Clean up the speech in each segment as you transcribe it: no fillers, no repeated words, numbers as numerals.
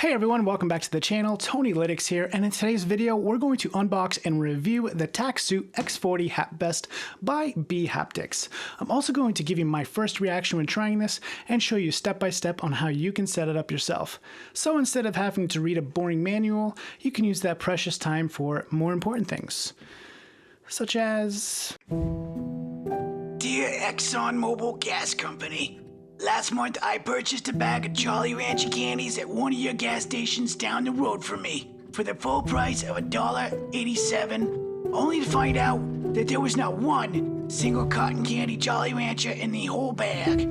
Hey everyone, welcome back to the channel. Tony Lytics here, and in today's video we're going to unbox and review the Tactsuit x40 Hap Vest by bHaptics. I'm also going to give you my first reaction when trying this and show you step by step on how you can set it up yourself. So instead of having to read a boring manual, you can use that precious time for more important things, such as... Dear ExxonMobil Gas Company, last month I purchased a bag of Jolly Rancher candies at one of your gas stations down the road from me for the full price of $1.87, only to find out that there was not one single cotton candy Jolly Rancher in the whole bag.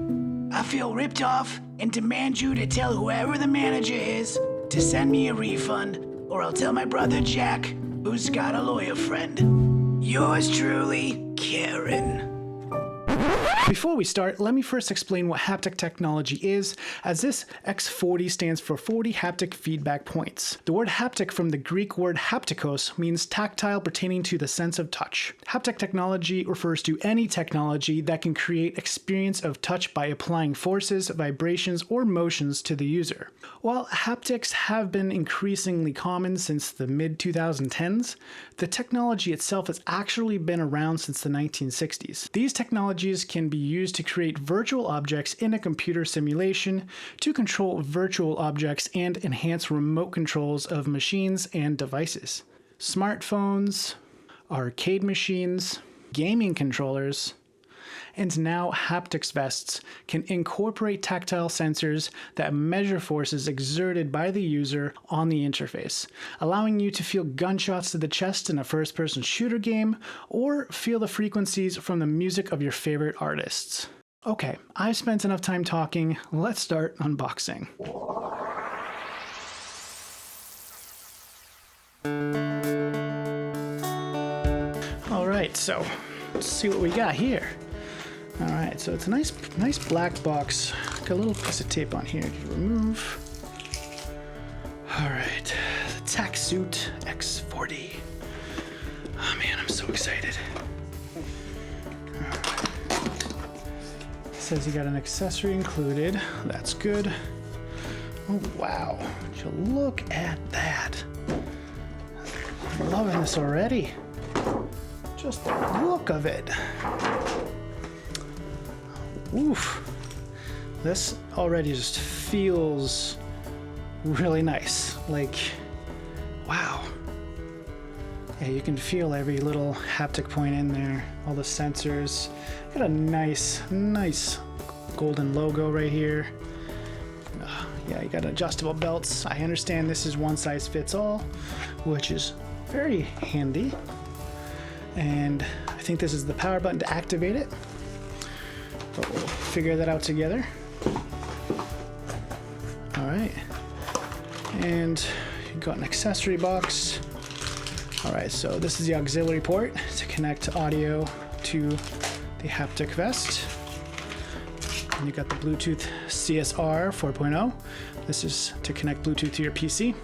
I feel ripped off and demand you to tell whoever the manager is to send me a refund, or I'll tell my brother Jack, who's got a lawyer friend. Yours truly, Karen. Before we start, let me first explain what haptic technology is, as this x40 stands for 40 haptic feedback points. The word haptic from the Greek word haptikos means tactile, pertaining to the sense of touch. Haptic technology refers to any technology that can create experience of touch by applying forces, vibrations, or motions to the user. While haptics have been increasingly common since the mid-2010s, the technology itself has actually been around since the 1960s. These technologies can be used to create virtual objects in a computer simulation, to control virtual objects, and enhance remote controls of machines and devices. Smartphones, arcade machines, gaming controllers, and now haptics vests can incorporate tactile sensors that measure forces exerted by the user on the interface, allowing you to feel gunshots to the chest in a first-person shooter game, or feel the frequencies from the music of your favorite artists. Okay, I've spent enough time talking, let's start unboxing. Alright, so let's see what we got here. Alright, so it's a nice black box. Got a little piece of tape on here to remove. Alright, the Tactsuit x40. Oh man, I'm so excited. Right. It says you got an accessory included. That's good. Oh wow, would you look at that. I'm loving this already. Just the look of it. Oof, this already just feels really nice. Like, wow. Yeah, you can feel every little haptic point in there, all the sensors. Got a nice golden logo right here. Yeah, you got adjustable belts. I understand this is one size fits all, which is very handy. And I think this is the power button to activate it. But we'll figure that out together. All right, and you got an accessory box. All right, so this is the auxiliary port to connect audio to the haptic vest. And you got the Bluetooth CSR 4.0. This is to connect Bluetooth to your PC.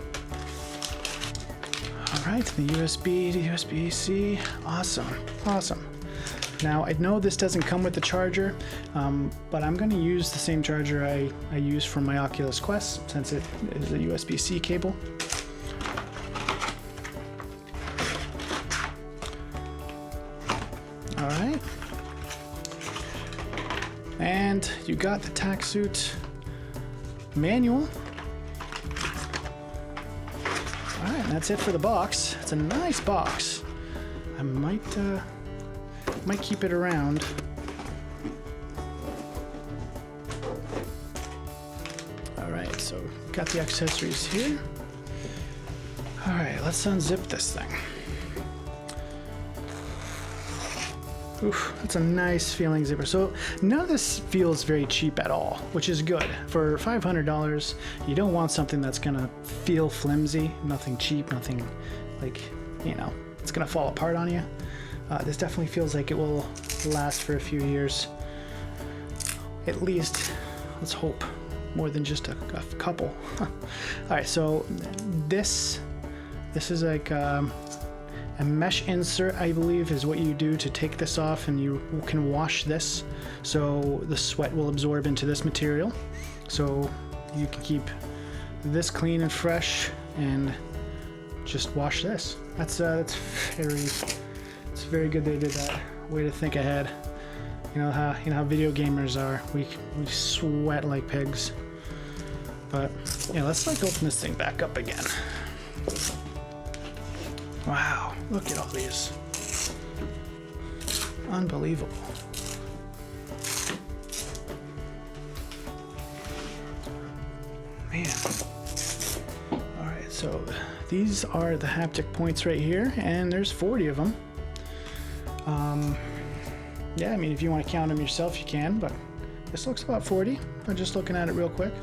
All right, the USB to USB-C. Awesome. Now, I know this doesn't come with the charger, but I'm going to use the same charger I use for my Oculus Quest, since it is a USB-C cable. All right. And you got the Tactsuit manual. All right, and that's it for the box. It's a nice box. I might keep it around. All right, so got the accessories here. All right, let's unzip this thing. Oof, that's a nice feeling zipper. So none of this feels very cheap at all, which is good. For $500, you don't want something that's gonna feel flimsy, nothing cheap, nothing like, you know, it's gonna fall apart on you. This definitely feels like it will last for a few years. At least, let's hope, more than just a couple. All right, so this is like a mesh insert, I believe, is what you do to take this off, and you can wash this so the sweat will absorb into this material. So you can keep this clean and fresh and just wash this. That's it's very good they did that. Way to think ahead. You know how video gamers are. We sweat like pigs. But yeah, let's like open this thing back up again. Wow, look at all these. Unbelievable. Man. All right, so these are the haptic points right here, and there's 40 of them. Yeah, I mean, if you want to count them yourself, you can, but this looks about 40. I'm just looking at it real quick.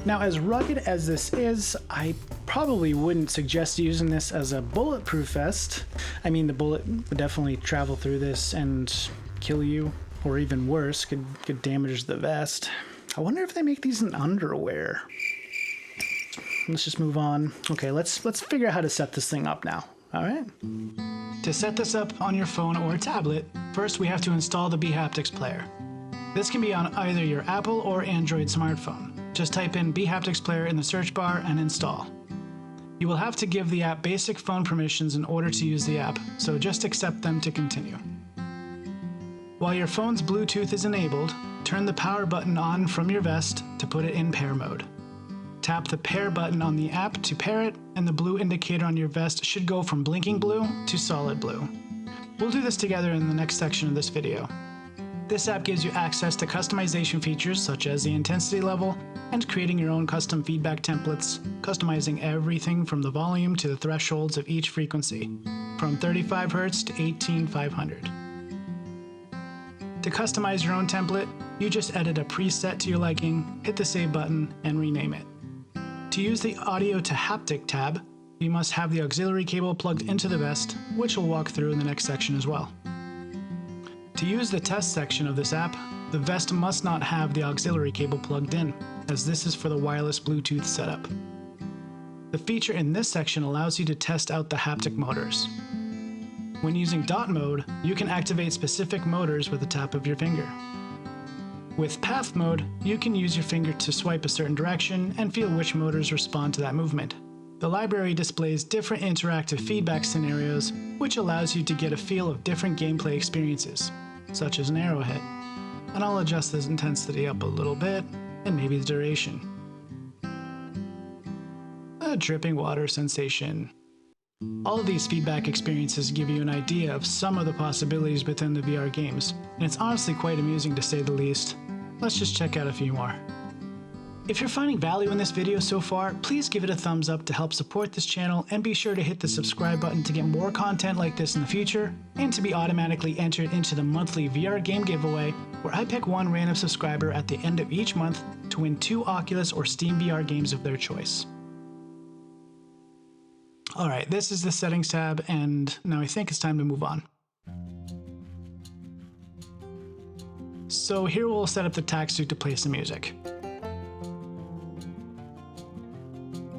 Now, as rugged as this is, I probably wouldn't suggest using this as a bulletproof vest. I mean, the bullet would definitely travel through this and kill you, or even worse, could damage the vest. I wonder if they make these in underwear. Let's just move on. Okay, let's figure out how to set this thing up now. All right. To set this up on your phone or tablet, first we have to install the bHaptics player. This can be on either your Apple or Android smartphone. Just type in bHaptics player in the search bar and install. You will have to give the app basic phone permissions in order to use the app, so just accept them to continue. While your phone's Bluetooth is enabled, turn the power button on from your vest to put it in pair mode. Tap the pair button on the app to pair it, and the blue indicator on your vest should go from blinking blue to solid blue. We'll do this together in the next section of this video. This app gives you access to customization features such as the intensity level and creating your own custom feedback templates, customizing everything from the volume to the thresholds of each frequency, from 35 Hz to 18500. To customize your own template, you just edit a preset to your liking, hit the save button, and rename it. To use the Audio to Haptic tab, you must have the auxiliary cable plugged into the vest, which we'll walk through in the next section as well. To use the test section of this app, the vest must not have the auxiliary cable plugged in, as this is for the wireless Bluetooth setup. The feature in this section allows you to test out the haptic motors. When using dot mode, you can activate specific motors with a tap of your finger. With path mode, you can use your finger to swipe a certain direction and feel which motors respond to that movement. The library displays different interactive feedback scenarios, which allows you to get a feel of different gameplay experiences, such as an arrowhead. And I'll adjust this intensity up a little bit, and maybe the duration. A dripping water sensation. All of these feedback experiences give you an idea of some of the possibilities within the VR games, and it's honestly quite amusing to say the least. Let's just check out a few more. If you're finding value in this video so far, please give it a thumbs up to help support this channel, and be sure to hit the subscribe button to get more content like this in the future, and to be automatically entered into the monthly VR game giveaway, where I pick one random subscriber at the end of each month to win 2 Oculus or Steam VR games of their choice. Alright, this is the settings tab, and now I think it's time to move on. So here we'll set up the Tactsuit to play some music.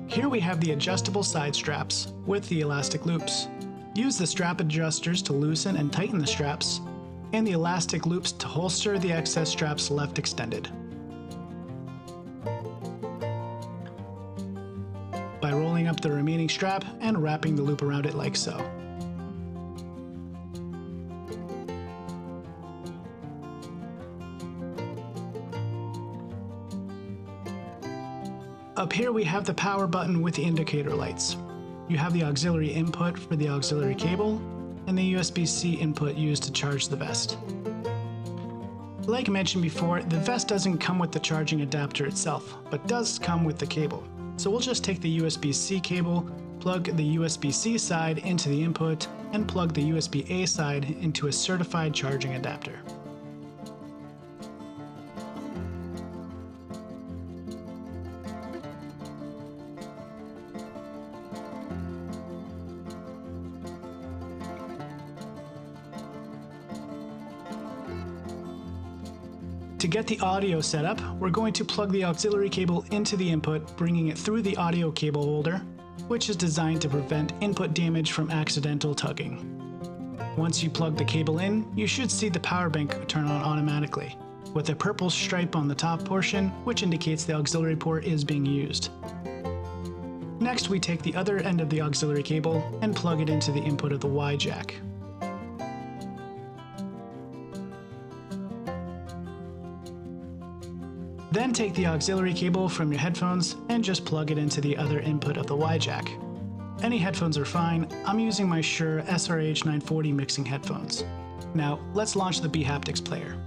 Here we have the adjustable side straps with the elastic loops. Use the strap adjusters to loosen and tighten the straps, and the elastic loops to holster the excess straps left extended. By rolling up the remaining strap and wrapping the loop around it like so. Up here we have the power button with the indicator lights. You have the auxiliary input for the auxiliary cable, and the USB-C input used to charge the vest. Like mentioned before, the vest doesn't come with the charging adapter itself, but does come with the cable. So we'll just take the USB-C cable, plug the USB-C side into the input, and plug the USB-A side into a certified charging adapter. To get the audio set up, we're going to plug the auxiliary cable into the input, bringing it through the audio cable holder, which is designed to prevent input damage from accidental tugging. Once you plug the cable in, you should see the power bank turn on automatically, with a purple stripe on the top portion, which indicates the auxiliary port is being used. Next, we take the other end of the auxiliary cable and plug it into the input of the Y jack. Then take the auxiliary cable from your headphones and just plug it into the other input of the Y jack. Any headphones are fine. I'm using my Shure SRH 940 mixing headphones. Now, let's launch the bHaptics player.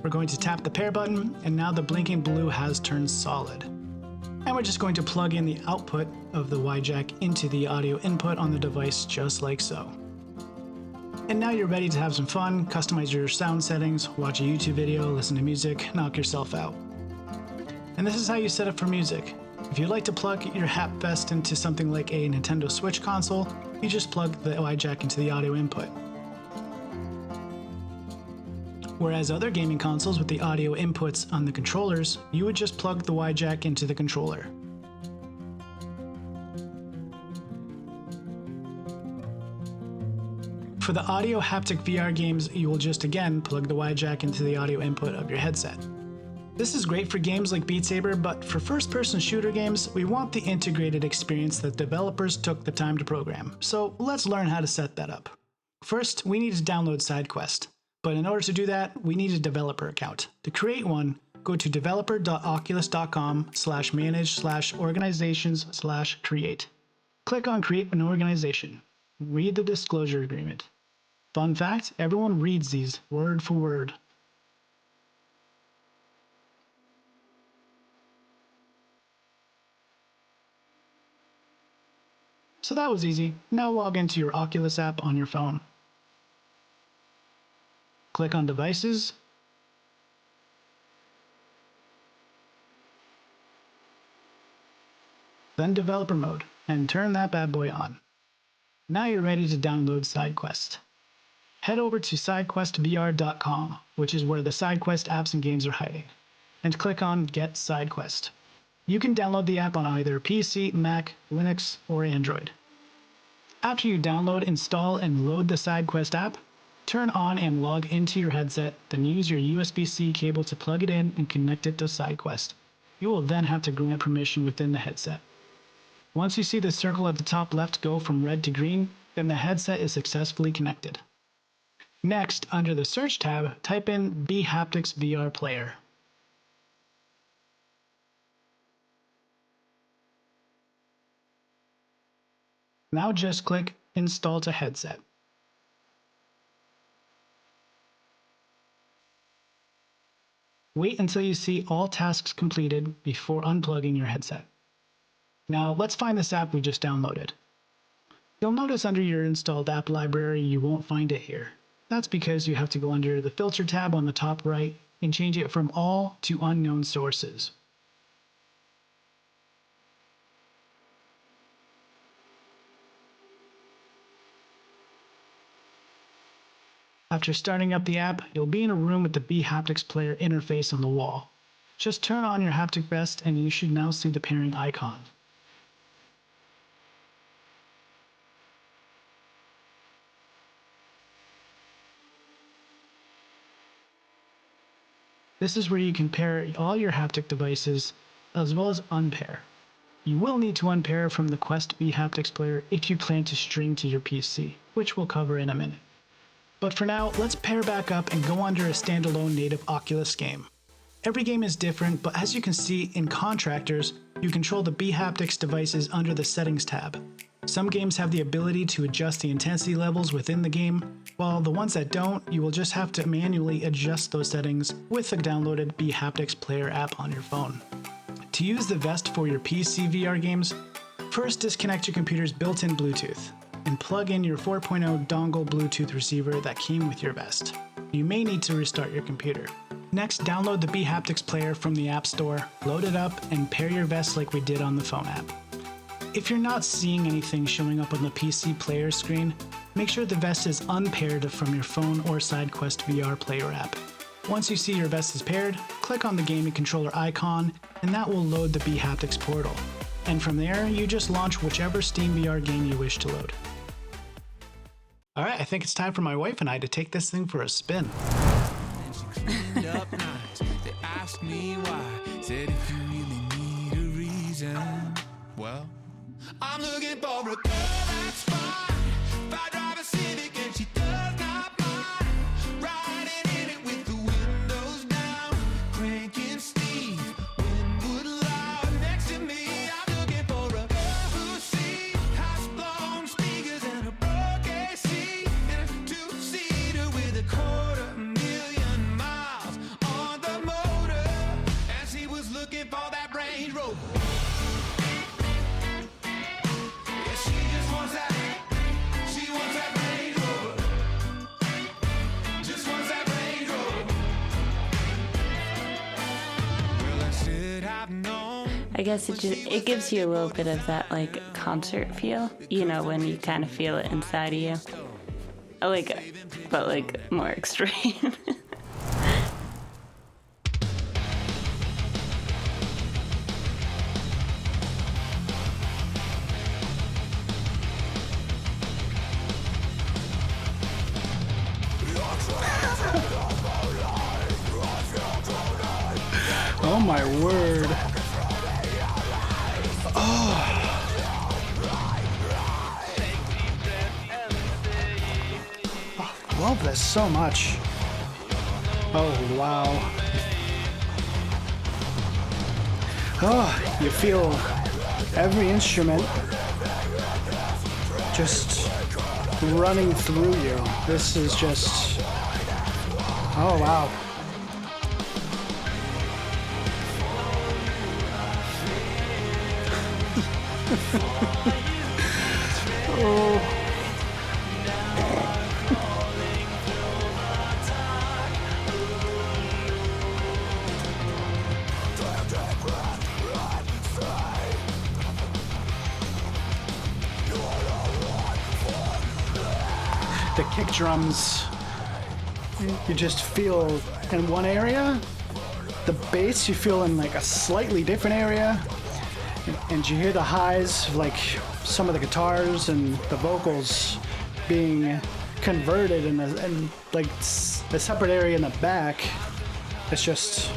We're going to tap the pair button, and now the blinking blue has turned solid. And we're just going to plug in the output of the Y jack into the audio input on the device just like so. And now you're ready to have some fun, customize your sound settings, watch a YouTube video, listen to music, knock yourself out. And this is how you set up for music. If you'd like to plug your Hap Vest into something like a Nintendo Switch console, you just plug the Y jack into the audio input. Whereas other gaming consoles with the audio inputs on the controllers, you would just plug the Y jack into the controller. For the audio haptic VR games, you will just again plug the Y jack into the audio input of your headset. This is great for games like Beat Saber, but for first-person shooter games, we want the integrated experience that developers took the time to program. So let's learn how to set that up. First, we need to download SideQuest. But in order to do that, we need a developer account. To create one, go to developer.oculus.com/manage/organizations/create. Click on Create an Organization. Read the disclosure agreement. Fun fact, everyone reads these word for word. So that was easy. Now log into your Oculus app on your phone. Click on Devices, then Developer Mode, and turn that bad boy on. Now you're ready to download SideQuest. Head over to sidequestvr.com, which is where the SideQuest apps and games are hiding, and click on Get SideQuest. You can download the app on either PC, Mac, Linux, or Android. After you download, install, and load the SideQuest app, turn on and log into your headset, then use your USB-C cable to plug it in and connect it to SideQuest. You will then have to grant permission within the headset. Once you see the circle at the top left go from red to green, then the headset is successfully connected. Next, under the Search tab, type in bHaptics VR Player. Now just click Install to Headset. Wait until you see all tasks completed before unplugging your headset. Now let's find this app we just downloaded. You'll notice under your installed app library you won't find it here. That's because you have to go under the Filter tab on the top right and change it from All to Unknown Sources. After starting up the app, you'll be in a room with the bHaptics player interface on the wall. Just turn on your haptic vest and you should now see the pairing icon. This is where you can pair all your haptic devices as well as unpair. You will need to unpair from the Quest bHaptics player if you plan to stream to your PC, which we'll cover in a minute. But for now, let's pair back up and go under a standalone native Oculus game. Every game is different, but as you can see in Contractors, you control the bHaptics devices under the Settings tab. Some games have the ability to adjust the intensity levels within the game, while the ones that don't, you will just have to manually adjust those settings with the downloaded bHaptics player app on your phone. To use the vest for your PC VR games, first disconnect your computer's built-in Bluetooth and plug in your 4.0 dongle Bluetooth receiver that came with your vest. You may need to restart your computer. Next, download the bHaptics player from the App Store, load it up, and pair your vest like we did on the phone app. If you're not seeing anything showing up on the PC player screen, make sure the vest is unpaired from your phone or SideQuest VR player app. Once you see your vest is paired, click on the gaming controller icon, and that will load the bHaptics portal. And from there, you just launch whichever Steam VR game you wish to load. Alright, I think it's time for my wife and I to take this thing for a spin. up nice. They asked me why. Said if you really need a reason, well, I'm looking for a girl that's fine. If I drive a Civic and she does not mind, riding in it with the windows down, cranking Steve Winwood loud next to me. I'm looking for a girl who's seen house-blown speakers and a broke AC and a two-seater with 250,000 miles on the motor, and she was looking for that Range Rover. Yeah, she just wants that. She wants that Range Rover. Just wants that Range Rover. Well, I should have known. I guess it gives you a little bit of that like concert feel, you know, when you kind of feel it inside of you. But like more extreme. Oh my word. I love this so much. Oh, wow. Oh, you feel every instrument just running through you. This is just... Oh, wow. Oh. The kick drums, you just feel in one area. The bass you feel in like a slightly different area. And you hear the highs, like some of the guitars and the vocals being converted and like a separate area in the back. It's just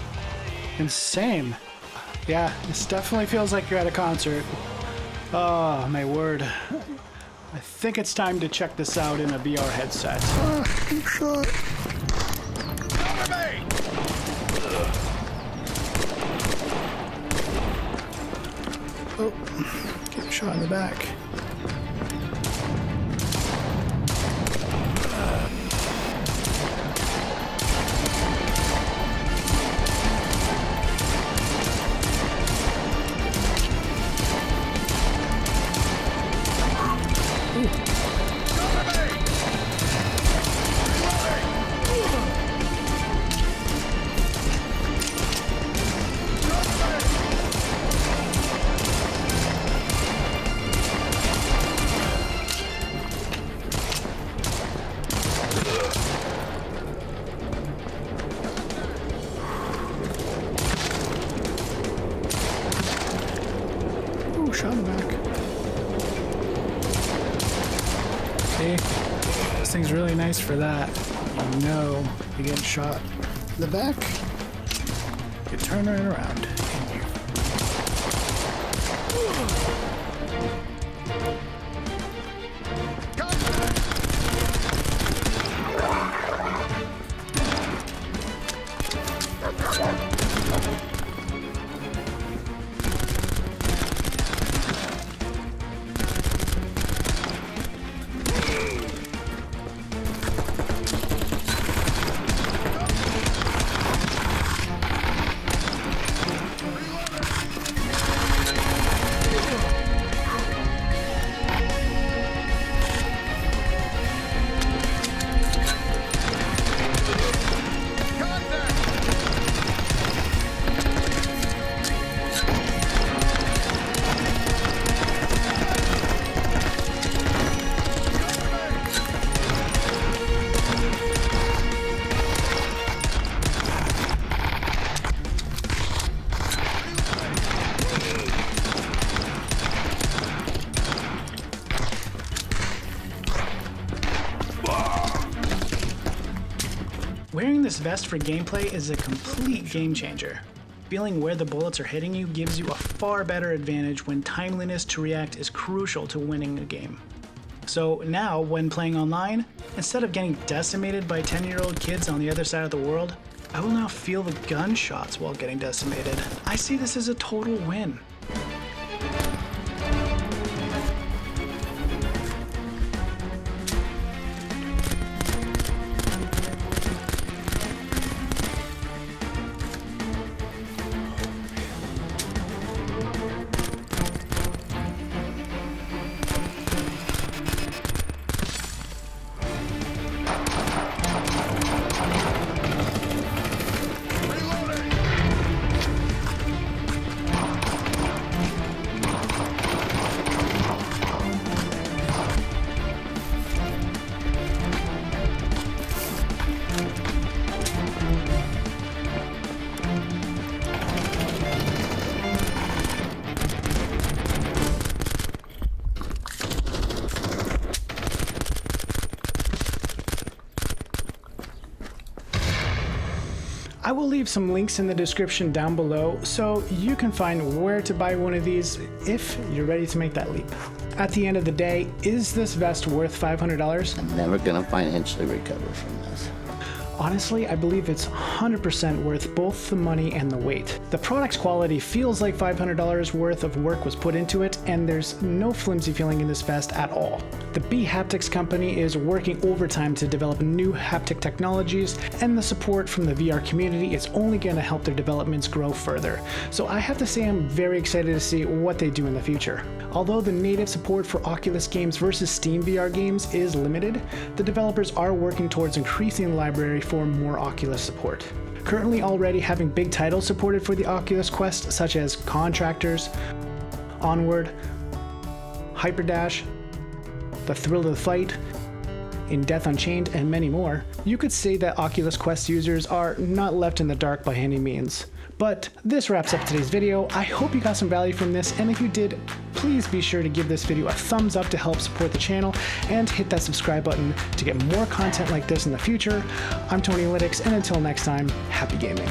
insane. Yeah, this definitely feels like you're at a concert. Oh, my word. I think it's time to check this out in a VR headset. Sure. Oh, get a shot in the back. Shot in the back. See? This thing's really nice for that. You know you get shot in the back, you turn right around. Wearing this vest for gameplay is a complete game changer. Feeling where the bullets are hitting you gives you a far better advantage when timeliness to react is crucial to winning a game. So now, when playing online, instead of getting decimated by 10-year-old kids on the other side of the world, I will now feel the gunshots while getting decimated. I see this as a total win. I will leave some links in the description down below so you can find where to buy one of these if you're ready to make that leap. At the end of the day, is this vest worth $500? I'm never gonna financially recover from this. Honestly, I believe it's 100% worth both the money and the weight. The product's quality feels like $500 worth of work was put into it, and there's no flimsy feeling in this vest at all. The bHaptics company is working overtime to develop new haptic technologies, and the support from the VR community is only going to help their developments grow further. So I have to say I'm very excited to see what they do in the future. Although the native support for Oculus games versus Steam VR games is limited, the developers are working towards increasing the library for more Oculus support. Currently already having big titles supported for the Oculus Quest such as Contractors, Onward, Hyperdash, The Thrill of the Fight, In Death Unchained, and many more, you could say that Oculus Quest users are not left in the dark by any means. But this wraps up today's video. I hope you got some value from this, and if you did, please be sure to give this video a thumbs up to help support the channel, and hit that subscribe button to get more content like this in the future. I'm Tony Lytics, and until next time, happy gaming.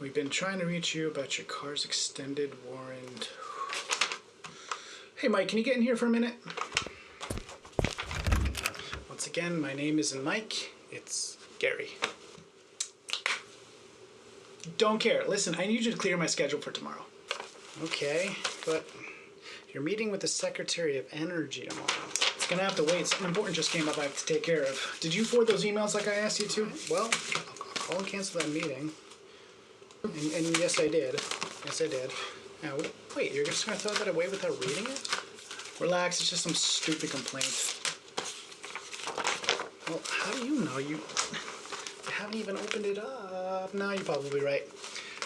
We've been trying to reach you about your car's extended warranty. Hey Mike, can you get in here for a minute? Once again, my name isn't Mike, it's Gary. Don't care. Listen, I need you to clear my schedule for tomorrow. Okay, but you're meeting with the Secretary of Energy tomorrow. It's gonna have to wait. Something important just came up I have to take care of. Did you forward those emails like I asked you to? Well, I'll call and cancel that meeting. And yes, I did. Yes, I did. Now, wait, you're just going to throw that away without reading it? Relax, it's just some stupid complaint. Well, how do you know? You haven't even opened it up. No, you're probably right.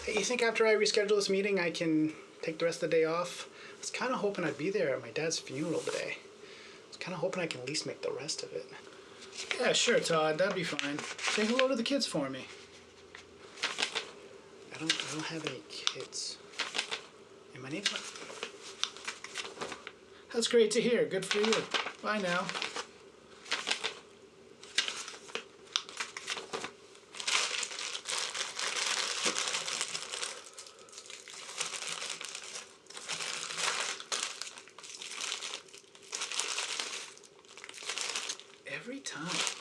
Hey, you think after I reschedule this meeting, I can take the rest of the day off? I was kind of hoping I'd be there at my dad's funeral today. I was kind of hoping I can at least make the rest of it. Yeah, sure, Todd. That'd be fine. Say hello to the kids for me. I don't have any kids. And my name's not... That's great to hear. Good for you. Bye now. Every time.